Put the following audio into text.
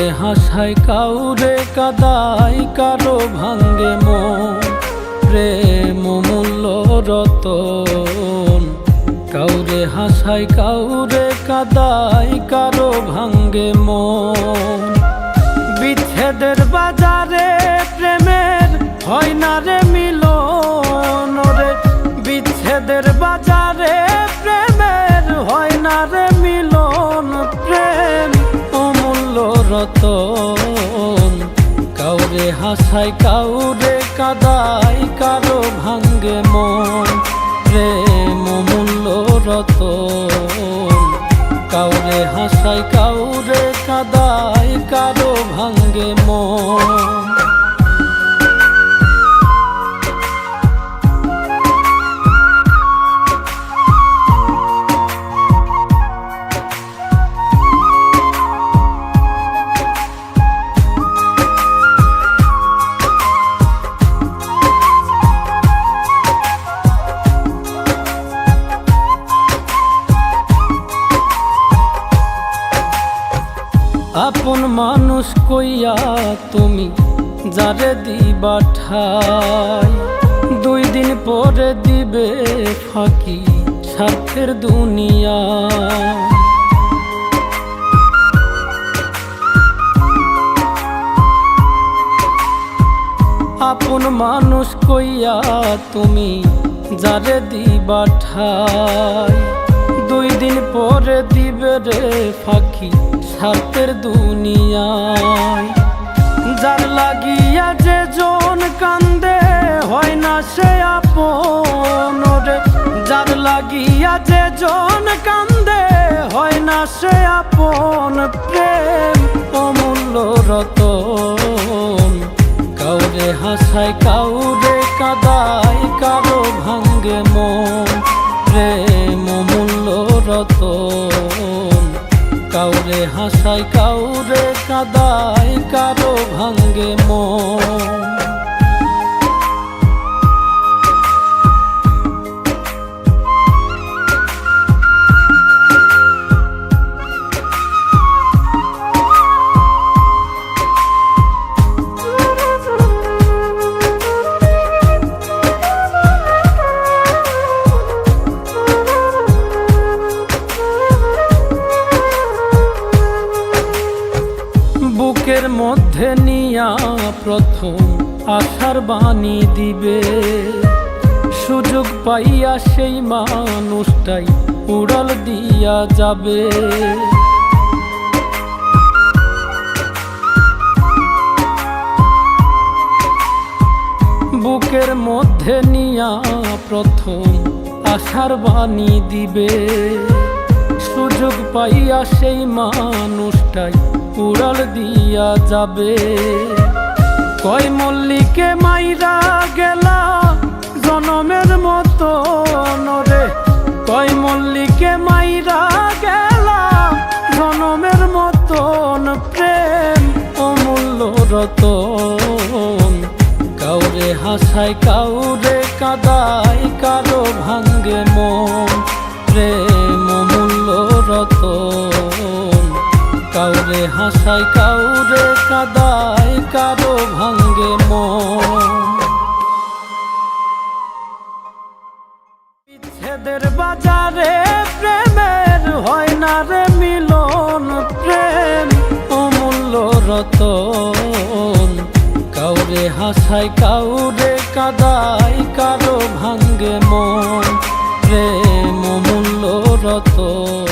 কাউরে হাসায় কাউরে কাদায় কারো ভাঙ্গে মন প্রেম মূল্য রতন। কাউরে হাসায় কাউরে কাদায় কারো ভাঙ্গে মন। বিচ্ছেদের বাজারে প্রেমের হয় না রে মিলন রে। বিচ্ছেদের বাজারে প্রেমের হয় না রে মিলন। প্রেম অমূল্য রতন। কাউরে হাসায় কাউরে কাদায় কারো ভাঙ্গে মন প্রেম অমূল্য রতন। কাউরে হাসায় কাউরে কাদায় কারো ভাঙ্গে মন। আপন মানুষ কইয়া তুমি যারে দিবা ঠাই, 2 দিন পরে দিবে ফাঁকি স্বার্থের দুনিয়া। আপন মানুষ কইয়া তুমি যারে দিবা ঠাই, 2 দিন পরে দিবে রে ফাঁকি স্বার্থের দুনিয়ায়। যার লাগিয়া যে জন কান্দে হয় না সে আপন রে। যার লাগিয়া যে জন কান্দে হয় না সে আপন। প্রেম অমূল্য রতন। কাউরে হাসায় কাউরে কাদায় কারো ভাঙ্গে মন প্রেম অমূল্য রতন। কাউরে হাসায় কাউরে কাদায় কারো ভাঙ্গে মন। বুকের মধ্যে নিয়া প্রথম আশার বাণী দিবে, সুযোগ পাইয়া সেই মানুষটাই উড়াল দিয়া যাবে। বুকের মধ্যে নিয়া প্রথম আশার বাণী দিবে, সুযোগ পাইয়া সেই মানুষটাই উড়াল দিয়া যাবে। কয় মল্লিকে মাইরা গেলা জনমের মতো রে। কয় মল্লিকে মাইরা গেলা জনমের মতন। প্রেম অমূল্য রতন। কাউরে হাসায় কাউরে কাদায় কারো ভাঙ্গে মন প্রেম অমূল্য রতন। কাউরে হাসায় কাউরে কাদায় কারো ভাঙ্গে মন। বিচ্ছেদের বাজারে প্রেমের হয় না রে মিলন। প্রেম অমূল্য রতন। কাউরে হাসায় কাউরে কাদায় কারো ভাঙ্গে মন প্রেম অমূল্য রতন।